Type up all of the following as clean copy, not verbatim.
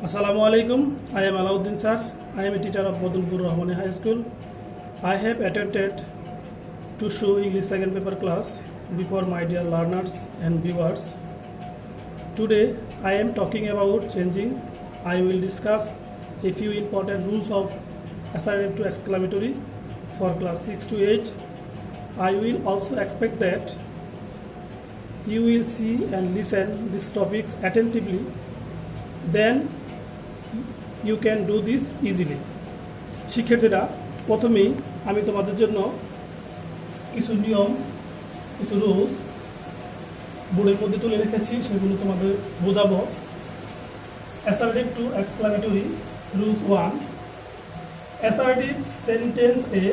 Assalamu alaikum. I am Alauddin sir. I am a teacher of Bodulpur Rahmani High School. I have attended to show English second paper class before my dear learners and viewers. Today I am talking about changing. I will discuss a few important rules of assertive to exclamatory for class 6 to 8. I will also expect that you will see and listen these topics attentively. Then you can do this easily. শিক্ষার্থীরা প্রথমেই আমি তোমাদের জন্য কিছু নিয়ম কিছু rules বোর্ডের মধ্যে তুলে রেখেছি, সেগুলো তোমাদের বোঝাবো। Assertive two exclamatory rules 1। Assertive সেন্টেন্সে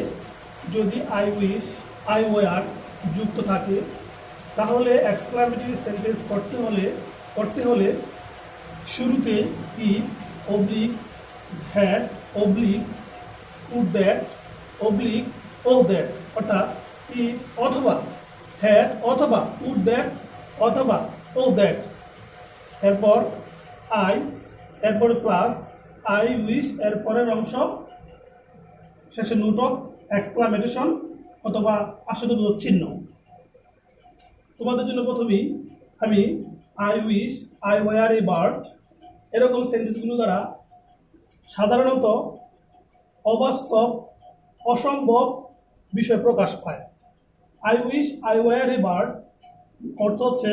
যদি আই উইশ আই ওয়ার যুক্ত থাকে তাহলে এক্সক্লামেটরি সেন্টেন্স করতে হলে শুরুতে if oblique had oblique would that oblique O that, অর্থাৎ ইফ অথবা হ্যাড অথবা উড দ্যাট অথবা ও দ্যাট, এরপর আই, এরপরে প্লাস আই উইশ, এরপরের অংশ শেষে নোট অফ এক্সক্লামেশন অথবা আশ্চর্যবোধক চিহ্ন। তোমাদের জন্য প্রথমেই আমি I wish I were a bird এরকম সেন্টেন্সগুলো দ্বারা সাধারণত অবাস্তব অসম্ভব বিষয় প্রকাশ পায়। I wish I were a bird অর্থ হচ্ছে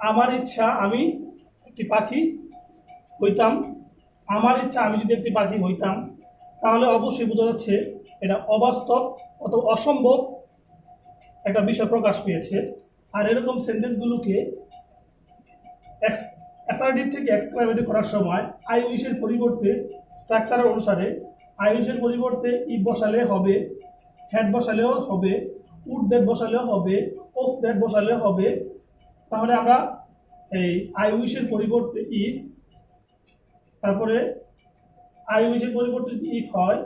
আমার ইচ্ছা আমি একটি পাখি হইতাম। আমার ইচ্ছা আমি যদি একটি পাখি হইতাম তাহলে অবশ্যই বোঝা যাচ্ছে এটা অবাস্তব অথবা অসম্ভব একটা বিষয় প্রকাশ পেয়েছে। আর এরকম সেন্টেন্সগুলোকে অ্যাসার্টিভ থেকে এক্সক্লামেটিভ করার সময় আই উইশের পরিবর্তে স্ট্রাকচারের অনুসারে আই উইশের পরিবর্তে ইফ বসালে হবে, হ্যাড বসালেও হবে, উড দ্যাট বসালেও হবে, অফ দ্যাট বসালেও হবে। তাহলে আমরা এই আই উইশের পরিবর্তে ইফ, তারপরে আই উইশের পরিবর্তে ইফ হয়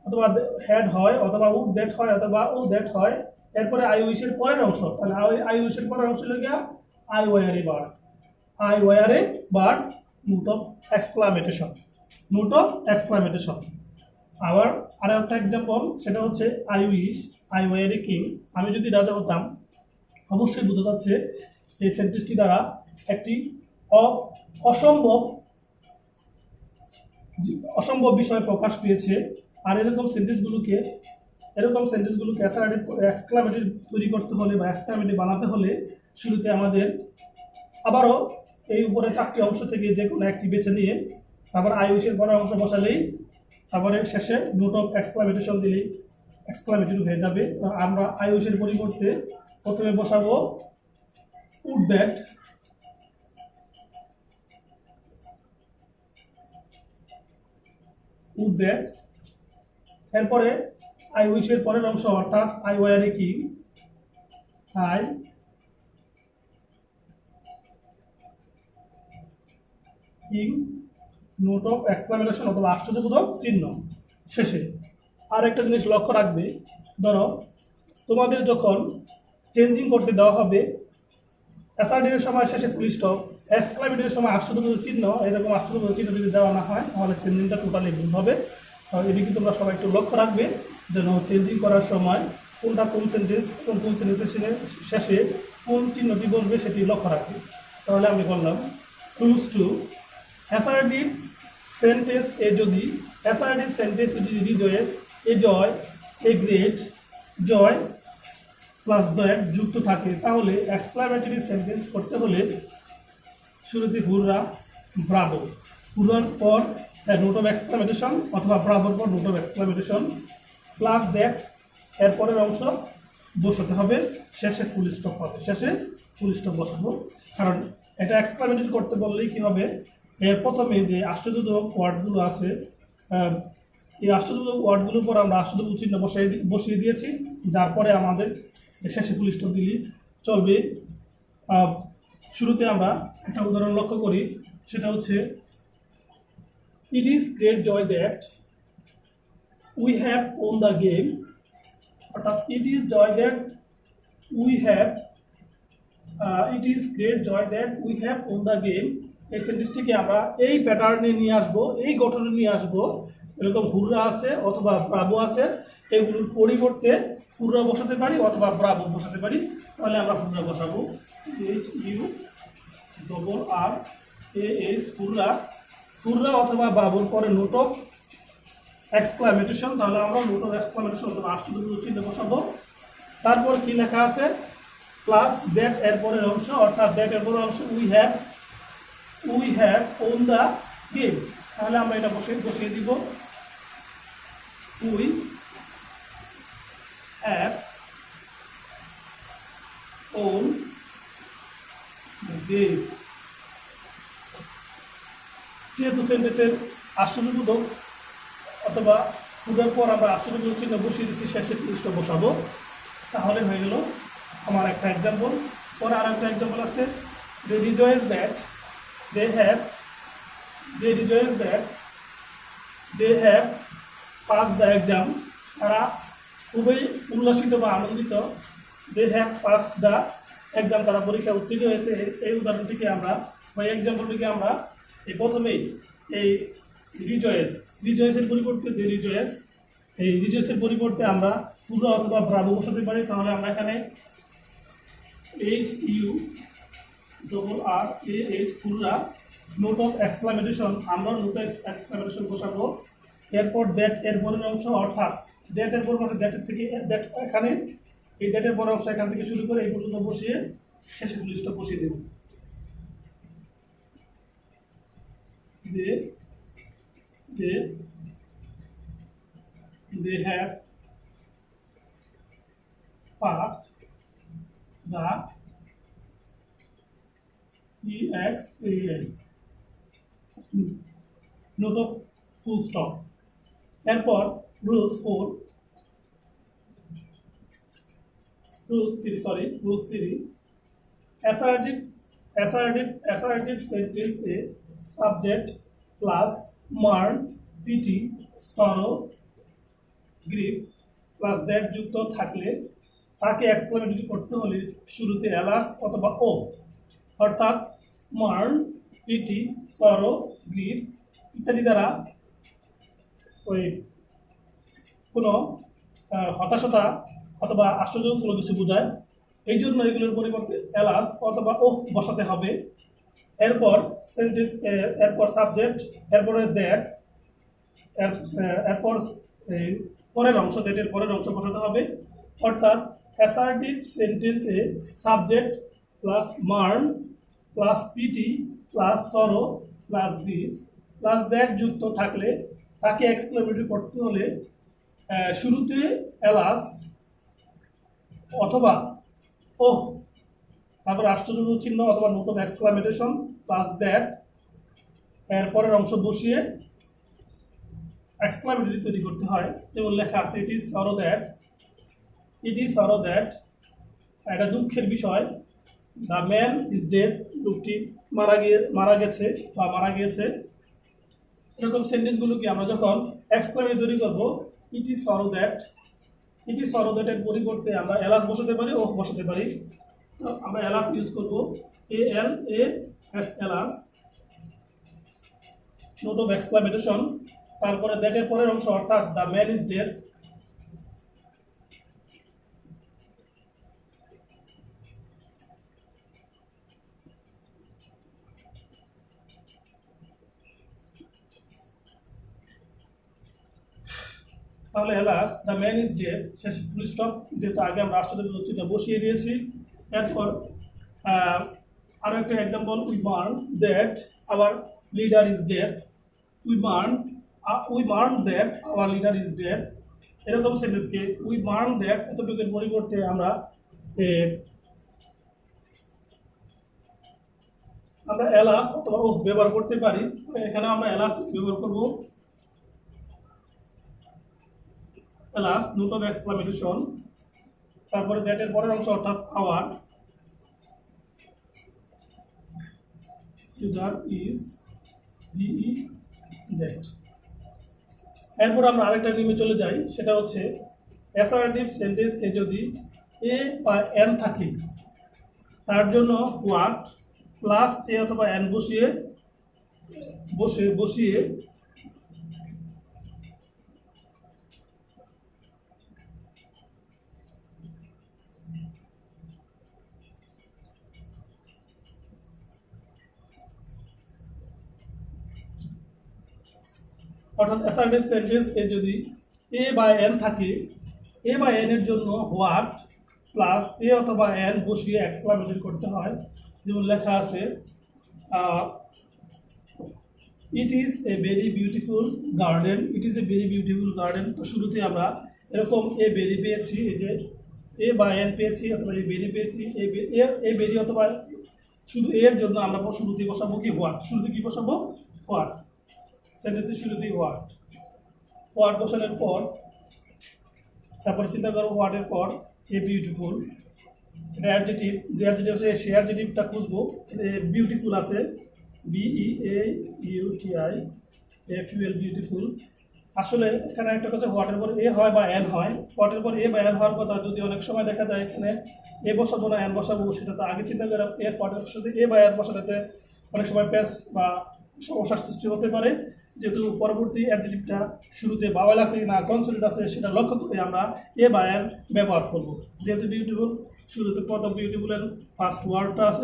অথবা হ্যাড হয় অথবা উড দ্যাট হয় অথবা ও দ্যাট হয়, এরপরে আই উইশের পরের অংশ, তাহলে আই উইশের পরের অংশ হলো গিয়া I were a bird, I were a bird, note of exclamation, note of exclamation. আবার আর একটা এক্সাম্পল, সেটা হচ্ছে I wish I were a king, আমি যদি রাজা হতাম। অবশ্যই বোঝা যাচ্ছে এই সেন্টেন্সটি দ্বারা একটি অসম্ভব বিষয় প্রকাশ পেয়েছে। আর এরকম সেন্টেন্সগুলোকে অ্যাসার্টিভ এক্সক্লামেটিভ তৈরি করতে হলে বা এক্সক্লামেটিভ বানাতে হলে শুরুতে আমাদের আবারও এই উপরে চারটি অংশ থেকে যে কোনো একটি বেছে নিয়ে তারপর আই উইশের পরের অংশ বসালেই তারপরে শেষে নোট অফ এক্সক্লামেটেশন দিলেই এক্সক্লামেটিভ হয়ে যাবে। আমরা আই উইশের পরিবর্তে প্রথমে বসাবো উড দ্যাট, উড দ্যাট, এরপরে আই উইশের পরের অংশ অর্থাৎ I were a king, I king, note of exclamation অথবা আশ্চর্যবোধক চিহ্ন শেষে। আর একটা জিনিস লক্ষ্য রাখবে, ধরো তোমাদের যখন চেঞ্জিং করতে দেওয়া হবে অ্যাসার্টিভের সময় শেষে ফুল স্টপ, এক্সক্লামেটিভের সময় আশ্চর্যবোধক চিহ্ন, এরকম আশ্চর্যবোধক চিহ্ন যদি দেওয়া না হয় তাহলে চেঞ্জিংটা টোটালি ভুল হবে। এদিকে তোমরা সবাই একটু লক্ষ্য রাখবে যেন চেঞ্জিং করার সময় কোনটা কোন সেন্টেন্স এবং কোন সেন্টেন্সের শেষে কোন চিহ্নটি বসবে সেটি লক্ষ্য রাখবে। তাহলে আমি বললাম রুলস টু অ্যাসার্টিভ সেন্টেন্স এ যদি rejoice a joy a great joy plus that যুক্ত থাকে তাহলে এক্সক্লামেটরি সেন্টেন্স করতে হলে শুরুতে হুররা ব্রাভো, হুররার পর নোট অফ এক্সক্লামেটেশন অথবা ব্রাভোর পর নোট অফ এক্সক্লামেটেশন প্লাস দ্যাট, এরপরের অংশ বসাতে হবে, শেষে ফুল স্টপ হবে, শেষে ফুল স্টপ বসাবো। কারণ এটা এক্সক্লামেটরি করতে বললেই কি হবে, এর প্রথমে যে আশ্চর্যবোধক ওয়ার্ডগুলো আছে এই আশ্চর্যবোধক ওয়ার্ডগুলোর পর আমরা আশ্চর্যবোধক চিহ্ন বসিয়ে দিয়েছি, যার পরে আমাদের শেষে ফুল স্টপ দিলেই চলবে। শুরুতে আমরা একটা উদাহরণ লক্ষ্য করি, সেটা হচ্ছে it is great joy that we have won the game, অর্থাৎ it is joy that we have it is great joy that we have won the game. এই সেন্টেন্সটিকে আমরা এই প্যাটার্নে নিয়ে আসব, এই গঠনে নিয়ে আসব। এরকম হুররা আছে অথবা ব্রাভো আছে, এগুলোর পরিবর্তে হুররা বসাতে পারি অথবা ব্রাভো বসাতে পারি। তাহলে আমরা হুররা বসাবো, HURRAS হুররা। হুররা অথবা ব্রাভোর পরে নোট অফ এক্সক্লামেটেশন, তাহলে আমরা নোট অফ এক্সক্লামেটেশন অথবা আশ্চর্যবোধক চিহ্ন বসাবো। তারপর কি লেখা আছে, প্লাস দ্যাট এর পরের অংশ, অর্থাৎ দ্যাট এর পরের অংশ we have won the game. তাহলে আমরা এটা বসিয়ে দিব, উই হ্যাভ ওন গেম। যেহেতু সেন্টেন্সের আশ্চর্যবোধক অথবা পূজার পর আমরা আশ্চর্যবোধক চিহ্ন বসিয়ে দিচ্ছি, শেষে পুরুষটা বসাবো, তাহলে হয়ে গেল আমার একটা এক্সাম্পল। পরে আর একটা এক্সাম্পল আছে, they rejoice that they have pass the exam. তারা খুবই উল্লাসিত বা আনন্দিত, they have passed the exam, তারা পরীক্ষা উত্তীর্ণ হয়েছে। এই উদাহরণটিকে আমরা বা এক্সাম্পলটিকে আমরা এই প্রথমেই এই রিজয়েসের পরিবর্তে দে রিজয়েস, এই রিজয়েসের পরিবর্তে আমরা ফুরা অথবা ব্রাভো বসাতে পারি। তাহলে আমরা এখানে HURRAS ফুরা, নোট অফ এক্সক্লামেটেশন, আমরা নোট অফ এক্সক্লামেটেশন বসাবো। এরপর দ্যাট এর পরের অংশ, অর্থাৎ দ্যাট এর পর মানে দ্যাটের থেকে দ্যাট এখানে, এই দ্যাটের পরের অংশ এখান থেকে শুরু করে এই পর্যন্ত বসিয়ে শেষে পুলিশটা বসিয়ে দেব। They have passed the exam. Note of full stop. এরপর rules 3. Assertive sentence a subject plus mourn, pity, sorrow, grief plus that যুক্ত থাকলে তাকে এক্সক্লামেটরি করতে হলে শুরুতে অ্যালাস অথবা ও, অর্থাৎ মার্ন, পিটি, সরো, গ্রিফ ইত্যাদি দ্বারা ওই কোনো হতাশতা অথবা আশ্চর্যজনক কোনো কিছু বোঝায়। এই জন্য এগুলোর পরিবর্তে অ্যালাস অথবা ও বসাতে হবে। এরপর সেন্টেন্স, এরপর সাবজেক্ট, এরপরে দ্যাট, এরপর পরের অংশ, দ্যাটের পরের অংশ বসাতে হবে। অর্থাৎ অ্যাসার্টিভ সেন্টেন্সে subject plus mourn plus pity plus sorrow plus grief plus that যুক্ত থাকলে তাকে এক্সক্লেমেটরি করতে হলে শুরুতে অ্যালাস অথবা ও, তারপর আশ্চর্যবোধক চিহ্ন অথবা নোট অফ এক্সক্লামেটেশন প্লাস দ্যাট এর পরের অংশ বসিয়ে এক্সক্লামেটরি তৈরি করতে হয়। যেমন লেখা আছে, ইট ইজ সরো দ্যাট, এটা দুঃখের বিষয়, দ্য ম্যান ইজ ডেড, লোকটি মারা গিয়েছে। এরকম সেন্টেন্সগুলোকে আমরা যখন এক্সক্লামেটরি তৈরি করবো, ইট ইজ সরো দ্যাট এর পরিবর্তে আমরা অ্যালাস বসাতে পারি, ও বসাতে পারি। তো আমরা অ্যালাস ইউজ করবো, ALAS অ্যালাস, নোট অফ এক্সক্লামেটেশন, তারপরে দ্যাটের পরের অংশ অর্থাৎ দ্য ম্যান ইজ ডেড, তাহলে alas the man is dead, শেষ ফুল স্টপ, যেহেতু আগে আমরা আশ্চর্যবোধক চিহ্ন বসিয়ে দিয়েছি। এরপর আরও একটা example, we mourn that our leader is dead, we mourn that our leader is dead. এরকম সেন্টেন্সকে উই মার্ন দ্যাট এতটুকুর পরিবর্তে আমরা অ্যালাস অথবা ও ব্যবহার করতে পারি। এখানে আমরা অ্যালাস ব্যবহার করব, অ্যালাস, নোট অফ এক্সক্লামেটেশন, তারপরে দ্যাটের পরের অংশ অর্থাৎ আওয়ার লিডার ইজ ডেড। এরপর আমরা আরেকটা নিয়মে চলে যাই, সেটা হচ্ছে অ্যাসার্টিভ সেন্টেন্সে যদি এ বা এন থাকে, তার জন্য হোয়াট প্লাস এ অথবা এন বসিয়ে বসিয়ে অর্থাৎ অ্যাসার্টিভ সেন্টেন্স এ যদি এ বা এন থাকে, এ বা এন এর জন্য হোয়াট প্লাস এ অথবা এন বসিয়ে এক্সক্লামেশন করতে হয়। যেমন লেখা আছে it is a very beautiful garden, it is a very beautiful garden. তো শুরুতে আমরা এরকম এ ভেরি পেয়েছি, এই যে এ বা এন পেয়েছি অথবা এ ভেরি পেয়েছি। এ ভেরি অথবা শুধু এর জন্য আমরা শুরুতে বসাবো কি হোয়াট, শুরুতে কি বসাবো হোয়াট, সেন্টেন্সের শুরুতেই হোয়াট বসানোর পর তারপরে চিন্তা করবো হোয়াটের পর এ বিউটিফুল, এটা অ্যাডজেটিভ, যে অ্যাডজেটিভ আছে সে অ্যাডজেটিভটা খুঁজবো। বিউটিফুল আছে BEAUTIFUL বিউটিফুল। আসলে এখানে একটা কথা হোয়াটের পর এ হয় বা এন হয়, হোয়াটের পর এ বা এন হওয়ার কথা যদি অনেক সময় দেখা যায় এখানে এ বসাবো না এন বসাবো, সেটা তো আগে চিন্তা করে এ হোয়াটের সাথে এ বা এন বসাতে অনেক সময় প্যাচ বা সমস্যার সৃষ্টি হতে পারে। যেহেতু পরবর্তী অ্যাডজেটিভটা শুরুতে ভাওয়েল আছে না কনসোনেন্ট আছে সেটা লক্ষ্য করে আমরা এ বা এন ব্যবহার করব। যেহেতু বিউটিফুল শুরুতে প্রথম বিউটিফুলের ফার্স্ট ওয়ার্ডটা আছে,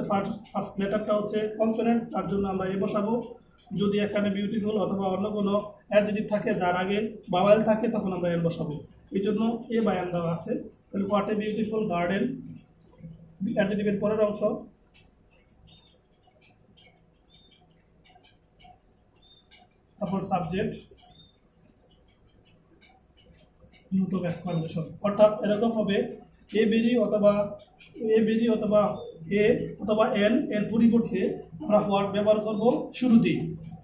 ফার্স্ট লেটারটা হচ্ছে কনসোনেন্ট, তার জন্য আমরা এ বসাবো। যদি এখানে বিউটিফুল অথবা অন্য কোনো অ্যাডজেটিভ থাকে যার আগে ভাওয়েল থাকে তখন আমরা এন বসাবো, এই জন্য এ বা এন দেওয়া আছে। তাহলে হোয়াট এ বিউটিফুল গার্ডেন অ্যাডজেটিভের পরের অংশ, তারপর সাবজেক্ট নোট অফ এক্সক্লামেশন। অর্থাৎ এরকম হবে এ বেরি অথবা এন এর পরিবর্তে আমরা হোয়াট ব্যবহার করব শুরুতেই।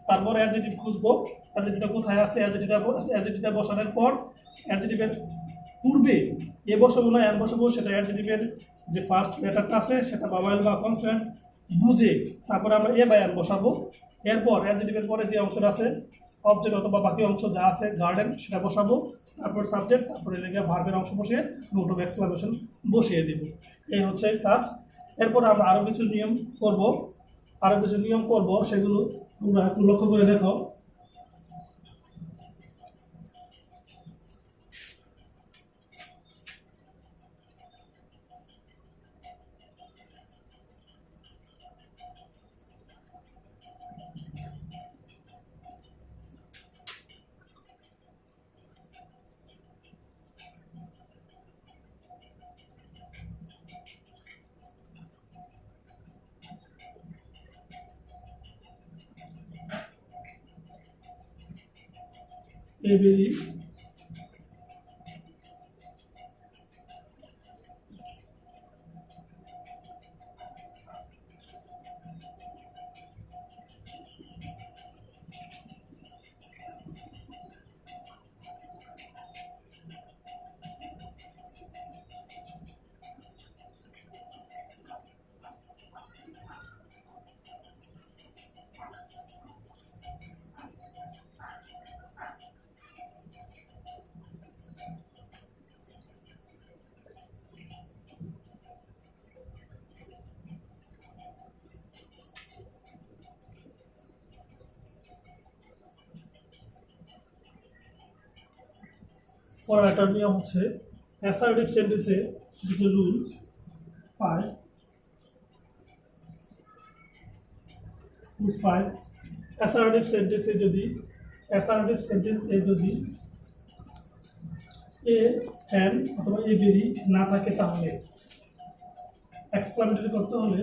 তারপর অ্যাডজেটিভ খুঁজবো, অ্যাডজেটিভটা কোথায় আছে, অ্যাডজেটিভটা বসানোর পর অ্যাডজেটিভের পূর্বে এ বসাবো না এন বসাবো, সেটা অ্যাডজেটিভের যে ফার্স্ট লেটারটা আছে সেটা ভাওয়েল বা কনসোনেন্ট বুঝে তারপরে আমরা এ বা এন বসাবো। এরপর অ্যাডজেটিভের পরে যে অংশটা আছে অবজেক্ট অথবা বাকি অংশ যা আছে গার্ডেন সেটা বসাবো, তারপর সাবজেক্ট, তারপরে লেগে ভার্বের অংশ বসিয়ে নোট অফ এক্সক্লামেশন বসিয়ে দেব। এই হচ্ছে কাজ। এরপর আমরা আরও কিছু নিয়ম করব, সেগুলো তোমরা একটু লক্ষ্য করে দেখো। এ বেরি পরের একটা নিয়ম হচ্ছে অ্যাসার্টিভ সেন্টেন্সে দুটো রুল 5 অ্যাসার্টিভ সেন্টেন্সে যদি এ এন অথবা এ বেরি না থাকে তাহলে এক্সক্লামেটরি করতে হলে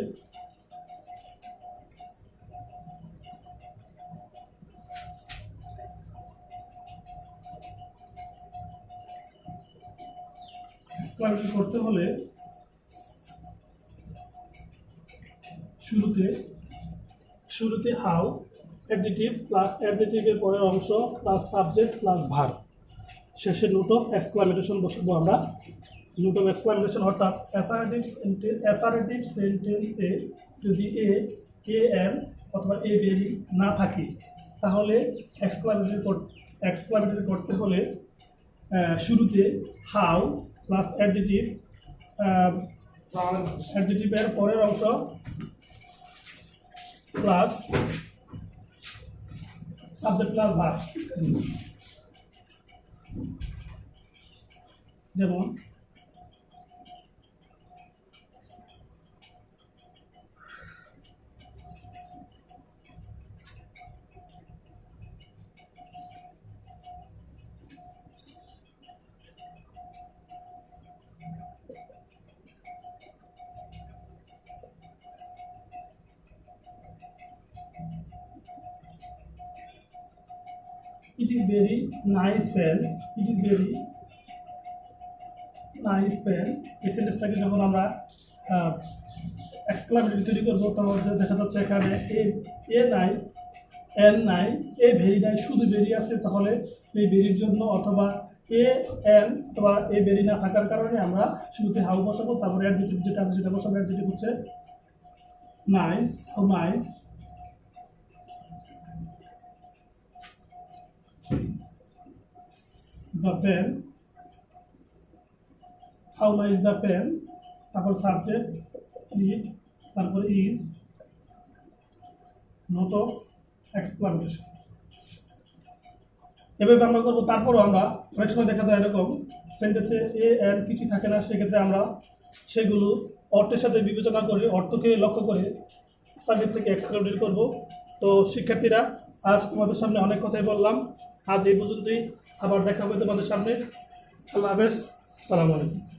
শুরুতে হাউ অ্যাডজেটিভ প্লাস অ্যাডজেটিভের পরের অংশ প্লাস সাবজেক্ট প্লাস ভার্ব, শেষে নোট অফ এক্সক্লামেশন বসাবো আমরা। নোট অফ এক্সক্লামেশন অর্থাৎ অ্যাসার্টিভ সেন্টেন্সে যদি এ এন অথবা এ বেরি না থাকে তাহলে এক্সক্লামেটরি করতে হলে শুরুতে হাউ প্লাস অ্যাডজেটিভের পরের অংশ প্লাস সাবজেক্ট প্লাস ভার্ব। যেমন it is very nice pen, it is very nice pen। এই সেন্টেন্সটাকে যখন আমরা এক্সক্লামেটরি তৈরি করবো তখন দেখা যাচ্ছে এখানে এ নাই, এন নাই, এ ভেরি নাই, শুধু ভেরি আছে, তাহলে এই ভেরির জন্য অথবা এ এন অথবা এ ভেরি না থাকার কারণে আমরা শুরুতে হাউ বসাবো, তারপরে অ্যাডজেক্টিভ যেটা আছে সেটা বসাবো। অ্যাডজেক্টিভ হচ্ছে nice, how nice the pen, how nice the pen, তারপর সাবজেক্ট ইট, তারপর ইজ, নোট অফ এক্সক্লামেশন। এভাবে আমরা করবো। তারপরও আমরা অনেক সময় দেখা যায় এরকম সেন্টেন্সে এ এন কিছু থাকে না, সেক্ষেত্রে আমরা সেগুলো অর্থের সাথে বিবেচনা করে অর্থকে লক্ষ্য করে সাবজেক্ট থেকে এক্সক্লামেটরি করব। তো শিক্ষার্থীরা, আজ তোমাদের সামনে অনেক কথাই বললাম, আজ এই পর্যন্তই। আবার দেখা হবে তোমাদের সামনে। আল্লাহ হাফেজ, আসসালামু আলাইকুম।